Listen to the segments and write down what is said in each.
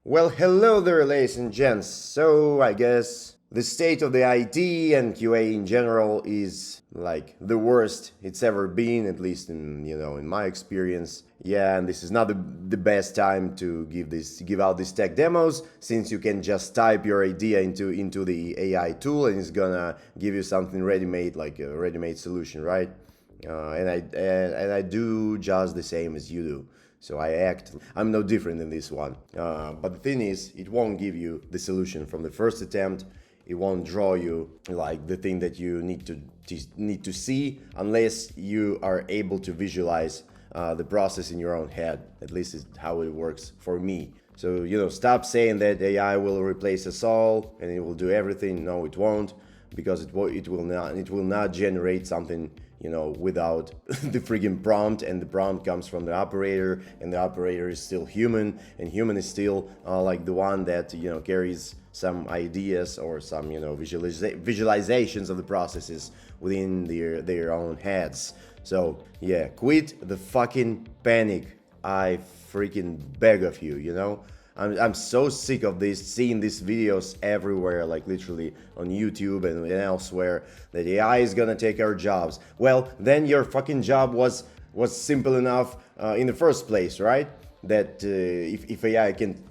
Well, hello there, ladies and gents. So, I guess the state of the IT and QA in general is like the worst it's ever been, at least in my experience. Yeah, and this is not the best time to give out these tech demos, since you can just type your idea into the AI tool and it's gonna give you something ready-made, like a ready-made solution, right? And I do just the same as you do. So I'm no different in this one. But the thing is, it won't give you the solution from the first attempt. It won't draw you like the thing that you need to see unless you are able to visualize the process in your own head. At least is how it works for me. So stop saying that AI will replace us all and it will do everything. No, it won't, because it will not generate something without the freaking prompt, and the prompt comes from the operator, and the operator is still human, and human is still like the one that carries some ideas or some visualizations of the processes within their own heads. So yeah, quit the fucking panic. I freaking beg of you. I'm so sick of seeing these videos everywhere, like literally on YouTube and elsewhere, that AI is gonna take our jobs. Well, then your fucking job was simple enough in the first place, right? That if AI can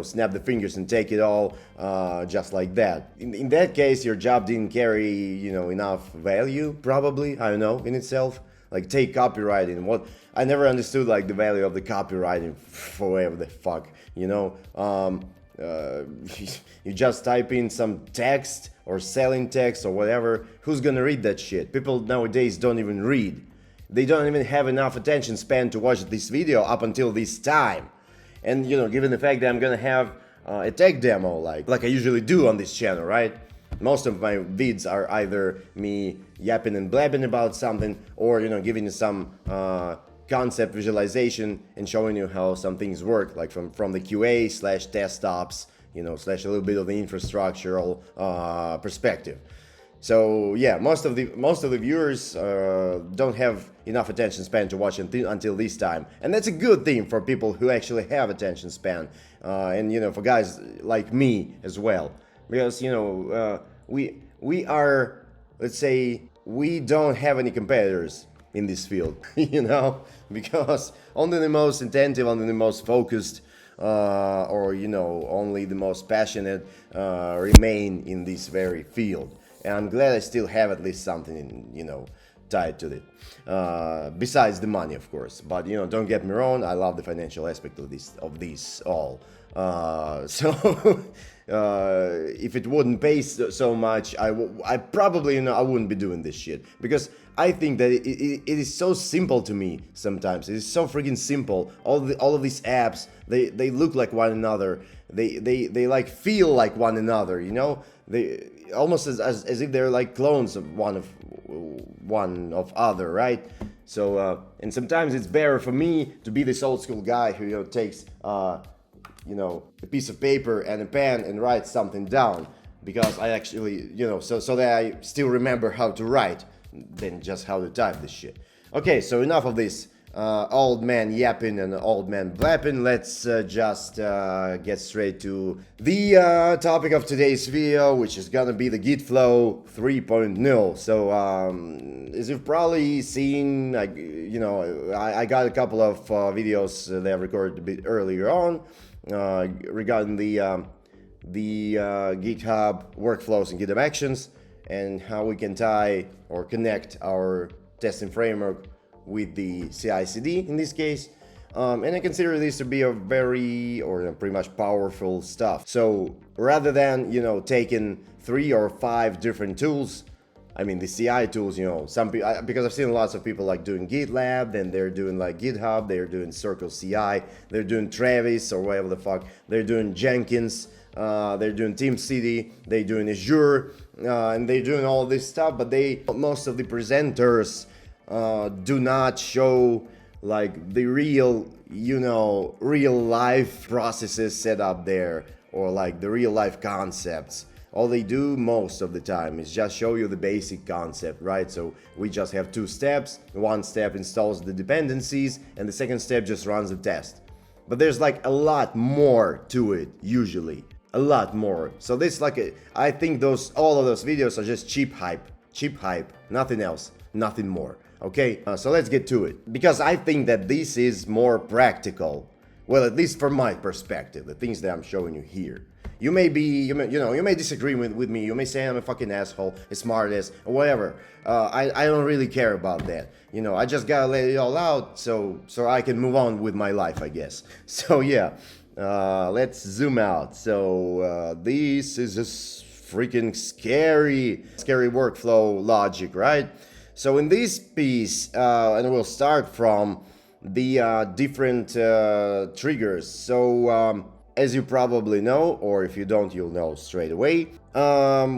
snap the fingers and take it all just like that. In that case, your job didn't carry enough value, probably, I don't know, in itself. Like, take copywriting. What I never understood, like, the value of the copywriting for whatever the fuck, you just type in some text or selling text or whatever. Who's gonna read that shit? People nowadays don't even read. They don't even have enough attention span to watch this video up until this time. And given the fact that I'm gonna have a tech demo like I usually do on this channel, right? Most of my vids are either me yapping and blabbing about something, or giving you some concept visualization and showing you how some things work, like from the QA / test ops, slash a little bit of the infrastructural perspective. So yeah, most of the viewers don't have enough attention span to watch until this time, and that's a good thing for people who actually have attention span, and for guys like me as well, because we are, let's say, we don't have any competitors in this field, because only the most attentive, only the most focused, or only the most passionate remain in this very field. And I'm glad I still have at least something, tied to it. Besides the money, of course. But don't get me wrong, I love the financial aspect of this all. So if it wouldn't pay so much, I probably I wouldn't be doing this shit, because I think that it is so simple to me sometimes. It is so freaking simple. All of these apps, they look like one another. They like feel like one another. They almost as if they're like clones of one of other, right? So and sometimes it's better for me to be this old school guy who takes a piece of paper and a pen and writes something down, because I actually so that I still remember how to write than just how to type this shit. Okay, so enough of this old man yapping and old man blapping. Let's just get straight to the topic of today's video, which is gonna be the Git Flow 3.0. So as you've probably seen, I got a couple of videos that I recorded a bit earlier on regarding the GitHub workflows and GitHub Actions, and how we can tie or connect our testing framework with the CI/CD in this case. And I consider this to be a very, or pretty much, powerful stuff. So rather than taking 3 or 5 different tools, I mean the CI tools, some people, because I've seen lots of people like doing GitLab, then they're doing like GitHub, they're doing Circle CI, they're doing Travis or whatever the fuck, they're doing Jenkins, they're doing TeamCity, they're doing Azure, and they're doing all this stuff, but most of the presenters do not show like the real life processes set up there, or like the real life concepts. All they do most of the time is just show you the basic concept, right? So we just have 2 steps. One step installs the dependencies, and the second step just runs the test. but there's like a lot more to it usually, a lot more. So this I think all of those videos are just cheap hype, nothing else, nothing more. Okay, so let's get to it, because I think that this is more practical. Well, at least from my perspective, the things that I'm showing you here. You may disagree with me. You may say I'm a fucking asshole, a smartass, or whatever. I don't really care about that. I just gotta let it all out so I can move on with my life, I guess. So yeah, let's zoom out. So this is a freaking scary workflow logic, right? So in this piece, and we'll start from the different triggers. So as you probably know, or if you don't, you'll know straight away,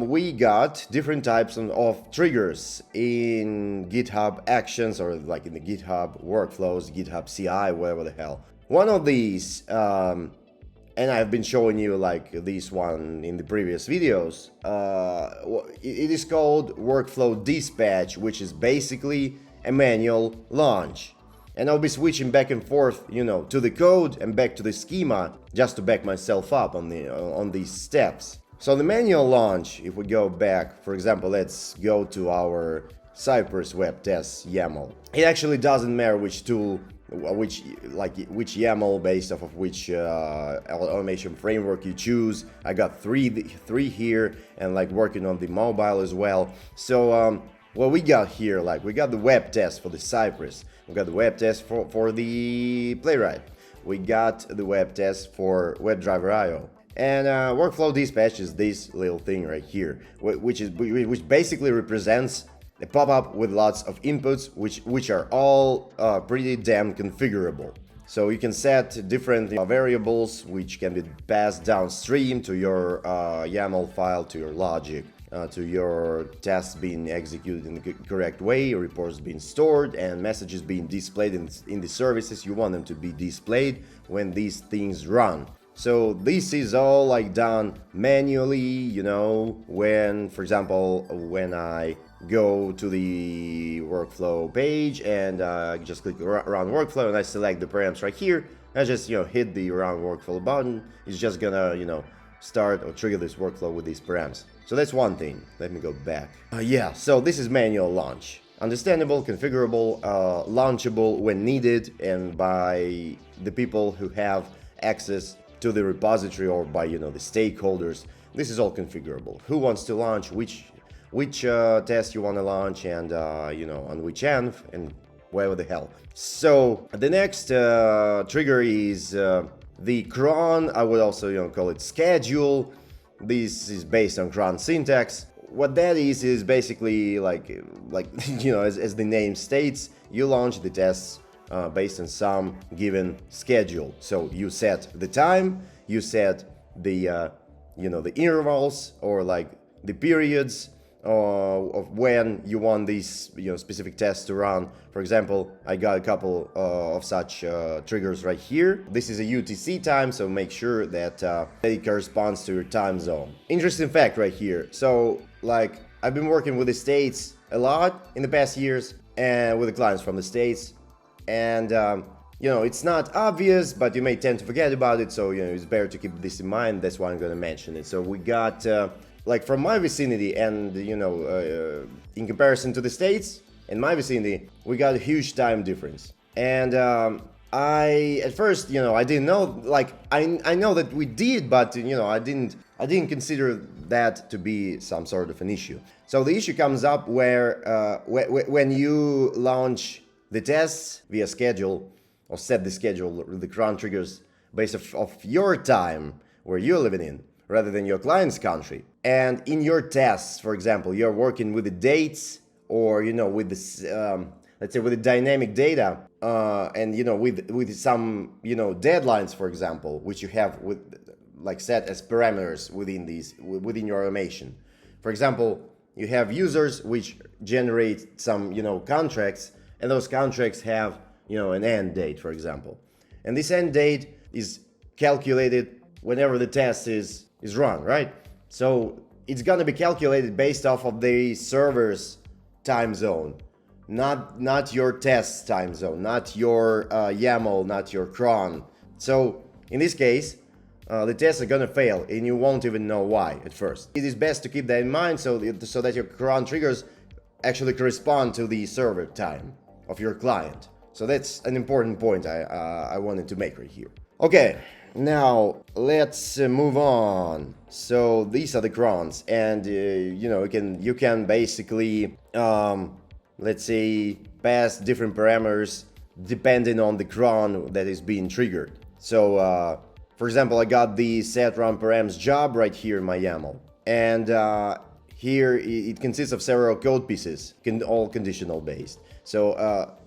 we got different types of triggers in GitHub Actions, or like in the GitHub workflows, GitHub CI, whatever the hell. One of these, and I've been showing you like this one in the previous videos, it is called workflow dispatch, which is basically a manual launch. And I'll be switching back and forth, to the code and back to the schema, just to back myself up on these steps. So the manual launch, if we go back, for example, let's go to our Cypress web test YAML. It actually doesn't matter which tool, which YAML based off of which automation framework you choose. I got three here, and like working on the mobile as well. So what we got here, we got the web test for the Cypress. We got the web test for the Playwright. We got the web test for WebDriver IO. And workflow dispatch is this little thing right here, which basically represents a pop-up with lots of inputs, which are all pretty damn configurable. So you can set different variables which can be passed downstream to your YAML file, to your logic, to your tests being executed in the correct way, reports being stored, and messages being displayed in the services you want them to be displayed when these things run. So this is all done manually, when, for example, when I go to the workflow page and just click run workflow and I select the params right here, I just hit the run workflow button. It's just gonna start or trigger this workflow with these params. So that's one thing. Let me go back. Yeah, so this is manual launch. Understandable, configurable, launchable when needed and by the people who have access to the repository or by the stakeholders. This is all configurable. Who wants to launch which test you want to launch, and on which env, and whatever the hell. So the next trigger is the cron. I would also call it schedule. This is based on cron syntax. What that is basically as the name states, you launch the tests based on some given schedule. So you set the time, you set the the intervals, or the periods of when you want these specific tests to run. For example, I got a couple of such triggers right here. This is a UTC time, so make sure that it corresponds to your time zone. Interesting fact right here. So I've been working with the States a lot in the past years, and with the clients from the States, and it's not obvious, but you may tend to forget about it, so it's better to keep this in mind. That's why I'm going to mention it. So we got from my vicinity, and in comparison to the States, in my vicinity, we got a huge time difference. And I at first I didn't know, I know that we did, but I didn't consider that to be some sort of an issue. So the issue comes up where when you launch the tests via schedule, or set the schedule, the cron triggers based off your time where you're living in, rather than your client's country. And in your tests, for example, you're working with the dates, or with this, let's say with the dynamic data, and with some deadlines, for example, which you have set as parameters within your automation. For example, you have users which generate some contracts, and those contracts have an end date, for example, and this end date is calculated whenever the test is run, right? So it's gonna be calculated based off of the server's time zone, not your test time zone, not your YAML, not your cron. So in this case, the tests are gonna fail and you won't even know why at first. It is best to keep that in mind so that your cron triggers actually correspond to the server time of your client. So that's an important point I wanted to make right here. Okay, now let's move on. So these are the crons, and you can basically let's say pass different parameters depending on the cron that is being triggered. So for example, I got the set run params job right here in my YAML, and here it consists of several code pieces, all conditional based. So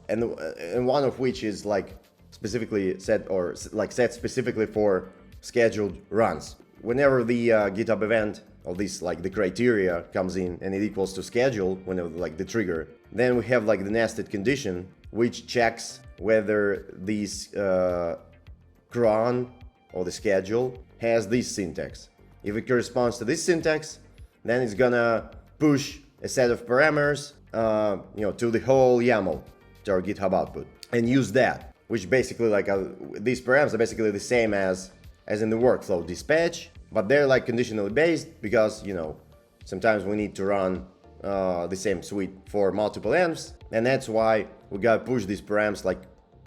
and one of which is like specifically set specifically for scheduled runs. Whenever the GitHub event or this like the criteria comes in and it equals to schedule, whenever like the trigger, then we have like the nested condition which checks whether this cron or the schedule has this syntax. If it corresponds to this syntax, then it's gonna push a set of parameters to the whole YAML, to our GitHub output, and use that, which basically like these params are basically the same as in the workflow dispatch, but they're like conditionally based because sometimes we need to run the same suite for multiple envs, and that's why we gotta push these params like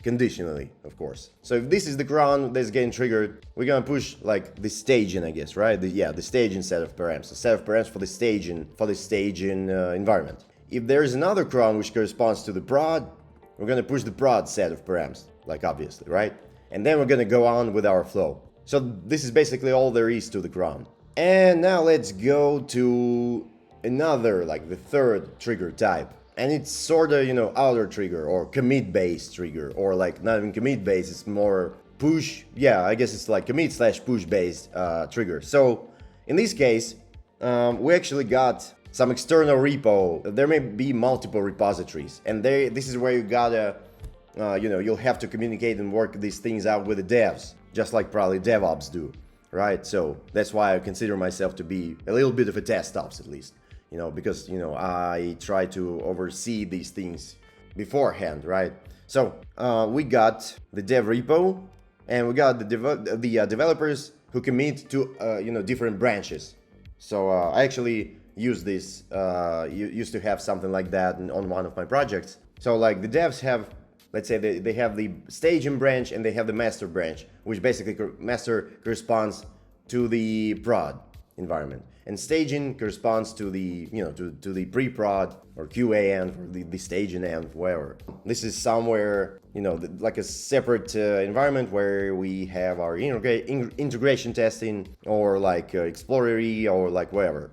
conditionally, of course. So if this is the cron that's getting triggered, we're gonna push like the staging, I guess, right? The staging set of params, the set of params for the staging environment. If there is another cron which corresponds to the prod, we're gonna push the prod set of params, like obviously, right? And then we're gonna go on with our flow. So this is basically all there is to the cron. And now let's go to another, like the third trigger type. And it's sort of, outer trigger or commit based trigger, or like not even commit based, it's more push. Yeah, I guess it's like commit / push based trigger. So in this case, we actually got some external repo. There may be multiple repositories, and this is where you gotta, you'll have to communicate and work these things out with the devs, just like probably DevOps do, right? So that's why I consider myself to be a little bit of a test ops at least. Because I try to oversee these things beforehand, right? So we got the dev repo, and we got the developers who commit to different branches. So I actually use this. Used to have something like that on one of my projects. So like the devs have, let's say they have the staging branch and they have the master branch, which basically master corresponds to the prod environment, and staging corresponds to the to the pre-prod or QA env, or the staging env, whatever. This is somewhere like a separate environment where we have our integration testing, or like exploratory, or like whatever,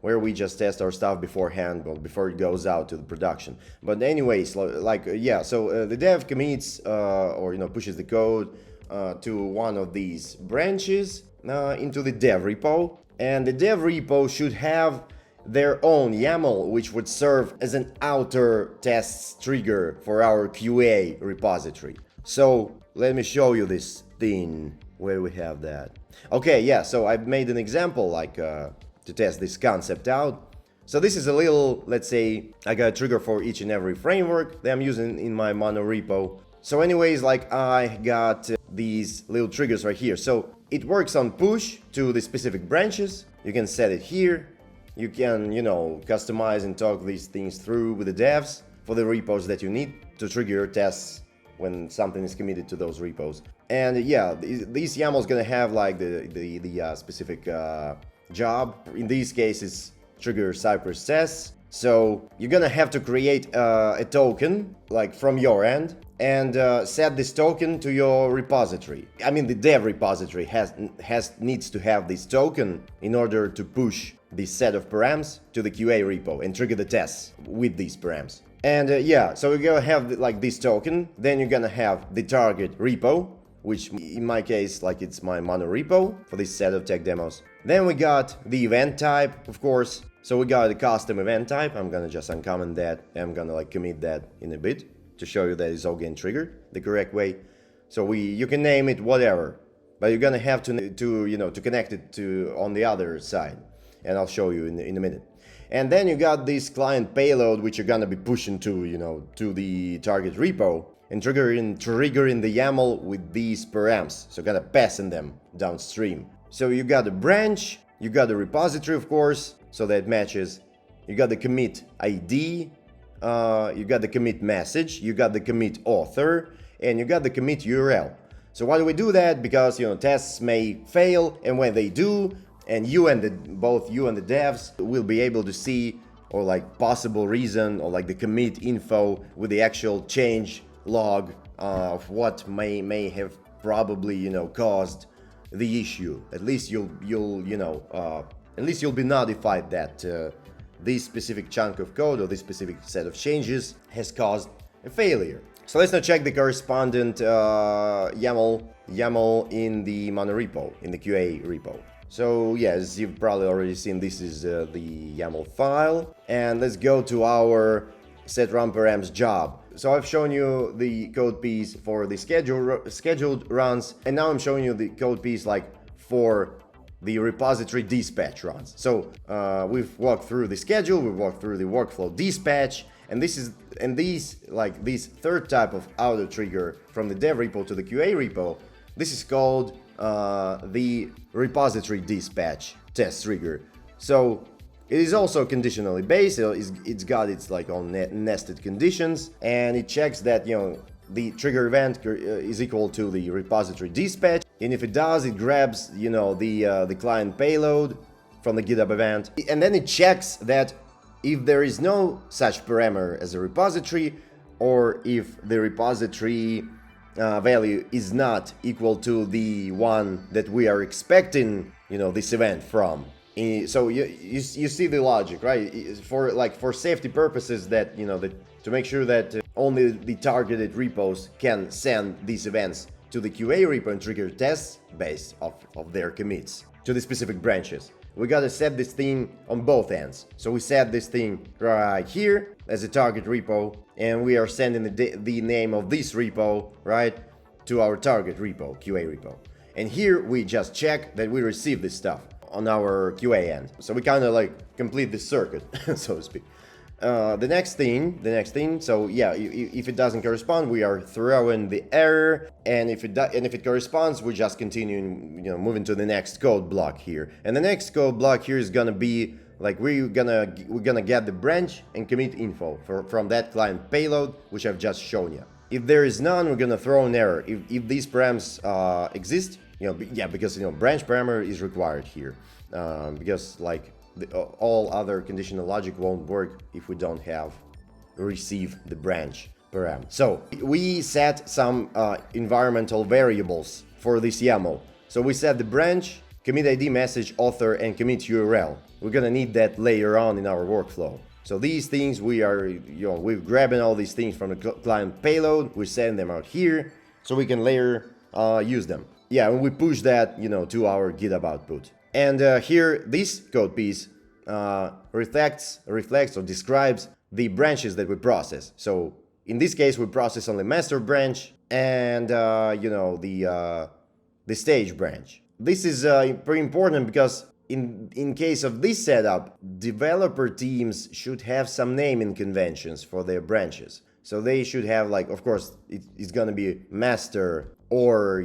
where we just test our stuff beforehand, before it goes out to the production. But anyways, so the dev commits or pushes the code to one of these branches into the dev repo. And the dev repo should have their own YAML, which would serve as an outer tests trigger for our QA repository. So let me show you this thing where we have that. Okay, yeah, so I've made an example like to test this concept out. So this is a little, let's say, I got a trigger for each and every framework that I'm using in my mono repo. So anyways, like I got these little triggers right here. So it works on push to the specific branches. You can set it here. You can, customize and talk these things through with the devs for the repos that you need to trigger your tests when something is committed to those repos. And yeah, these YAMLs gonna have like the specific job. In these cases, trigger Cypress tests. So you're gonna have to create a token like from your end, and set this token to your repository. I mean, the dev repository needs to have this token in order to push this set of params to the QA repo and trigger the tests with these params. And so you're gonna have like this token. Then you're gonna have the target repo, which in my case, like it's my mono repo for this set of tech demos. Then we got the event type, of course. So we got a custom event type. I'm gonna just uncomment that. I'm gonna like commit that in a bit to show you that it's all getting triggered the correct way. So you can name it whatever, but you're gonna have to connect it to on the other side, and I'll show you in a minute. And then you got this client payload, which you're gonna be pushing to the target repo. and triggering the YAML with these params. So gotta passing them downstream. So you got a branch, you got a repository, of course, so that matches. You got the commit ID, you got the commit message, you got the commit author, and you got the commit URL. So why do we do that? Because tests may fail, and when they do, and both you and the devs will be able to see or like possible reason or like the commit info with the actual change log of what may have probably caused the issue. At least you'll be notified that this specific chunk of code or this specific set of changes has caused a failure. So let's now check the correspondent YAML in the monorepo, in the QA repo. So yeah, as you've probably already seen, this is the YAML file. And let's go to our set run params job. So I've shown you the code piece for the scheduled runs, and now I'm showing you the code piece like for the repository dispatch runs. So we've walked through the schedule, we've walked through the workflow dispatch, and this third type of auto trigger from the dev repo to the QA repo, this is called the repository dispatch test trigger. So it is also conditionally based. It's got its like own nested conditions, and it checks that the trigger event is equal to the repository dispatch, and if it does, it grabs the client payload from the GitHub event, and then it checks that if there is no such parameter as a repository, or if the repository value is not equal to the one that we are expecting this event from. So you see the logic, right? For safety purposes, that to make sure that only the targeted repos can send these events to the QA repo and trigger tests based of their commits to the specific branches. We gotta set this thing on both ends. So we set this thing right here as a target repo, and we are sending the name of this repo right to our target repo, QA repo. And here we just check that we receive this stuff on our QA end. So we kind of like complete the circuit, so to speak. The next thing. So yeah, if it doesn't correspond, we are throwing the error, and if it corresponds, we just continue, moving to the next code block here. And the next code block here is gonna be like we're gonna get the branch and commit info from that client payload, which I've just shown you. If there is none, we're gonna throw an error. If these params exist, because branch parameter is required here, because like all other conditional logic won't work if we don't have receive the branch param. So we set some environmental variables for this YAML. So we set the branch, commit ID, message, author, and commit URL. We're gonna need that later on in our workflow. So these things we're grabbing all these things from the client payload, we're setting them out here so we can later use them. Yeah, and we push that to our GitHub output. And here, this code piece reflects or describes the branches that we process. So in this case, we process only master branch and the stage branch. This is pretty important because in case of this setup, developer teams should have some naming conventions for their branches. So they should have, like, of course, it's gonna be master or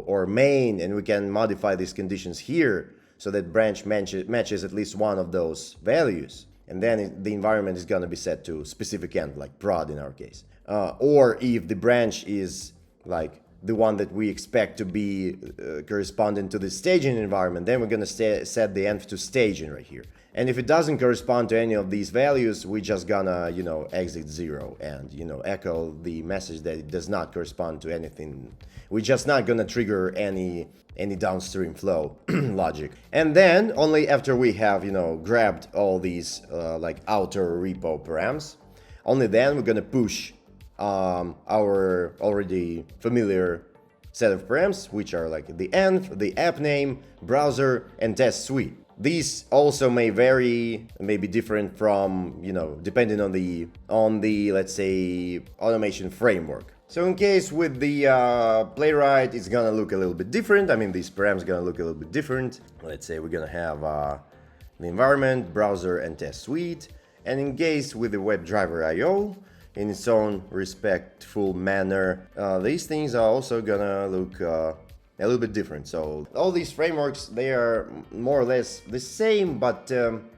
or main, and we can modify these conditions here so that branch matches at least one of those values, and then the environment is going to be set to specific end, like prod in our case. Or if the branch is like the one that we expect to be corresponding to the staging environment, then we're going to set the env to staging right here. And if it doesn't correspond to any of these values, we just gonna exit 0 and echo the message that it does not correspond to anything. We're just not gonna trigger any downstream flow logic. And then only after we have grabbed all these like outer repo params, only then we're gonna push our already familiar set of params, which are like the env, the app name, browser, and test suite. These also may vary, may be different from, depending on the let's say automation framework. So in case with the Playwright, it's gonna look a little bit different. I mean, these params gonna look a little bit different. Let's say we're gonna have the environment, browser, and test suite. And in case with the WebDriver IO, in its own respectful manner. These things are also gonna look a little bit different. So all these frameworks, they are more or less the same, but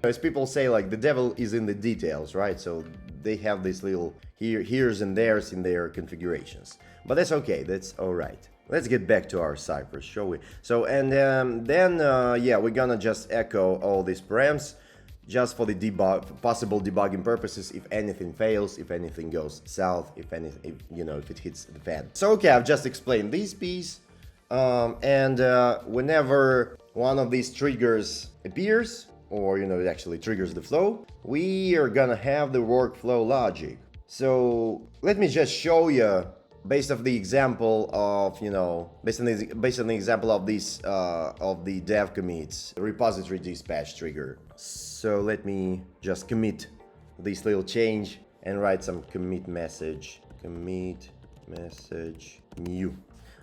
as people say, like, the devil is in the details, right? So they have this little here's and there's in their configurations, but that's okay, that's all right. Let's get back to our Cypress, shall we? So, and then yeah, we're gonna just echo all these params just for the possible debugging purposes, if anything fails, if anything goes south, if anything, if it hits the fan. So okay, I've just explained this piece, and whenever one of these triggers appears, or it actually triggers the flow, we are gonna have the workflow logic. So let me just show you, based off the example of, based on the example of this of the dev commits repository dispatch trigger. So let me just commit this little change and write some commit message new.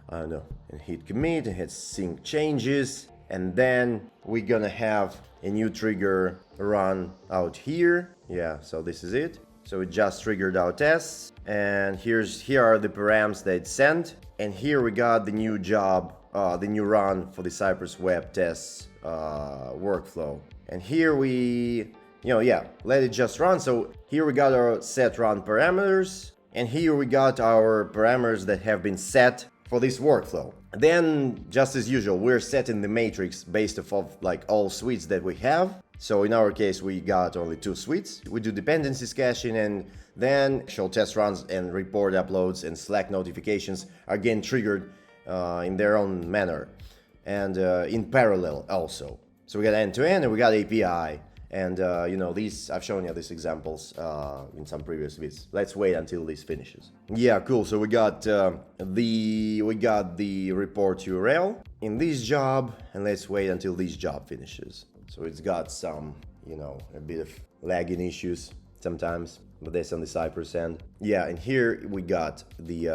I don't know, and hit commit and hit sync changes, and then we're gonna have a new trigger run out here. Yeah, so this is it. So it just triggered our tests, and here are the params that it sent, and here we got the new job, the new run for the Cypress web tests workflow. And here we, let it just run. So here we got our set run parameters, and here we got our parameters that have been set for this workflow. Then, just as usual, we're setting the matrix based off of like all suites that we have. So in our case, we got only 2 suites. We do dependencies caching, and then actual test runs and report uploads and Slack notifications are again triggered in their own manner, and in parallel also. So we got end-to-end and we got API, and these, I've shown you these examples in some previous vids. Let's wait until this finishes. Yeah, cool. So we got the report URL in this job, and let's wait until this job finishes. So it's got some, a bit of lagging issues sometimes, but that's on the Cypress end. Yeah, and here we got the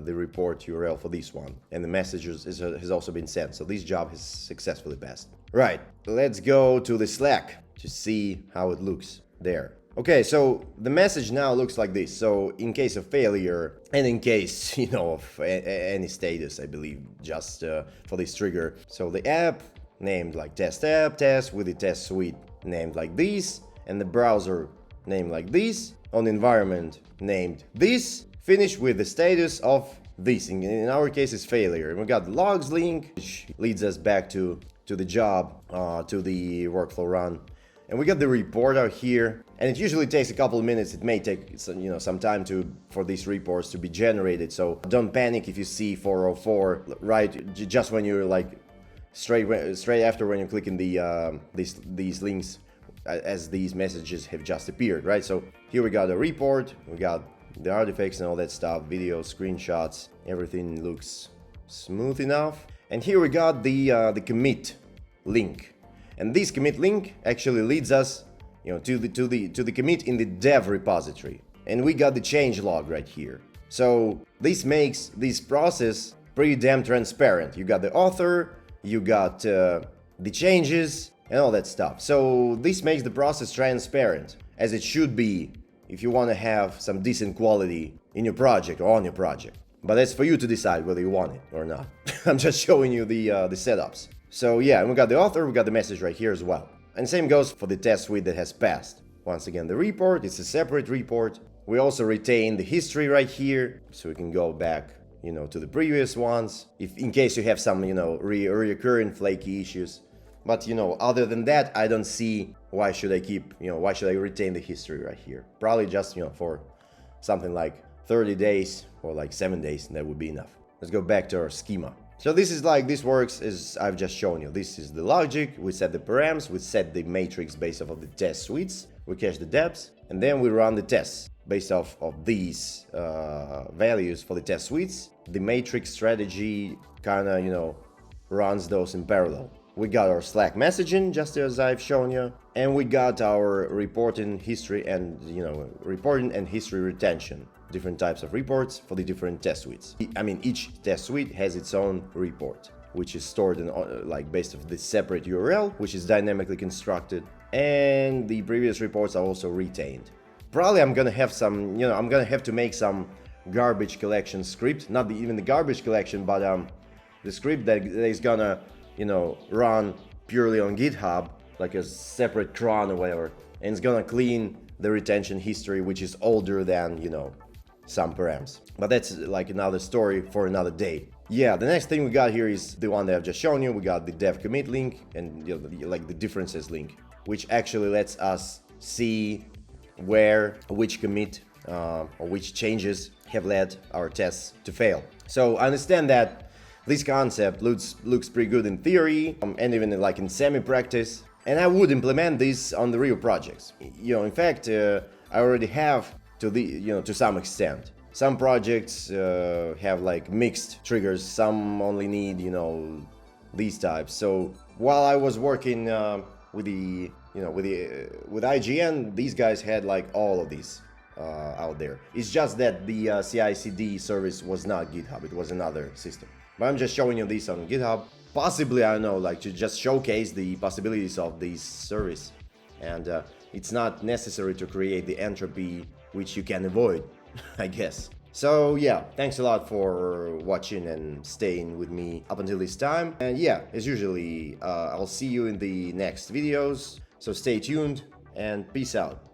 report URL for this one, and the message has also been sent. So this job has successfully passed. Right, let's go to the Slack to see how it looks there. Okay, so the message now looks like this. So in case of failure, and in case, of any status, I believe, just for this trigger. So the app named like test app, test with the test suite named like this, and the browser named like this, on environment named this, finish with the status of this. In our case, it's failure. And we got the logs link, which leads us back to the job, to the workflow run. And we got the report out here, and it usually takes a couple of minutes. It may take some time for these reports to be generated. So don't panic if you see 404 right just when you're like straight after when you're clicking these links, as these messages have just appeared, right? So here we got a report, we got the artifacts and all that stuff, video, screenshots, everything looks smooth enough. And here we got the commit link, and this commit link actually leads us, to the commit in the dev repository, and we got the change log right here. So this makes this process pretty damn transparent. You got the author, you got the changes and all that stuff. So this makes the process transparent, as it should be if you want to have some decent quality in your project or on your project. But that's for you to decide whether you want it or not. I'm just showing you the setups. So yeah, and we got the author, we got the message right here as well. And same goes for the test suite that has passed. Once again, the report, it's a separate report. We also retain the history right here, so we can go back, to the previous ones, if in case you have some, reoccurring flaky issues. But, other than that, I don't see why should I retain the history right here. Probably just, for something like 30 days or like 7 days, and that would be enough. Let's go back to our schema. So this works as I've just shown you. This is the logic. We set the params, we set the matrix based off of the test suites, we cache the depths, and then we run the tests based off of these values for the test suites. The matrix strategy kind of, runs those in parallel. We got our Slack messaging, just as I've shown you, and we got our reporting history and, reporting and history retention. Different types of reports for the different test suites. I mean, each test suite has its own report, which is stored in based off the separate URL, which is dynamically constructed, and the previous reports are also retained. Probably I'm gonna have some, I'm gonna have to make some garbage collection script, not even the garbage collection, but the script that is gonna, run purely on GitHub, like a separate cron or whatever, and it's gonna clean the retention history, which is older than, some params. But that's like another story for another day. Yeah, the next thing we got here is the one that I've just shown you. We got the dev commit link and like the differences link, which actually lets us see which commit or which changes have led our tests to fail. So I understand that this concept looks pretty good in theory and even like in semi-practice, and I would implement this on the real projects. In fact, I already have to some extent. Some projects have like mixed triggers. Some only need these types. So while I was working with IGN, these guys had like all of these out there. It's just that the CI/CD service was not GitHub, it was another system. But I'm just showing you this on GitHub. Possibly, I don't know, like to just showcase the possibilities of this service. And it's not necessary to create the entropy which you can avoid, I guess. So yeah, thanks a lot for watching and staying with me up until this time. And yeah, as usually, I'll see you in the next videos. So stay tuned and peace out.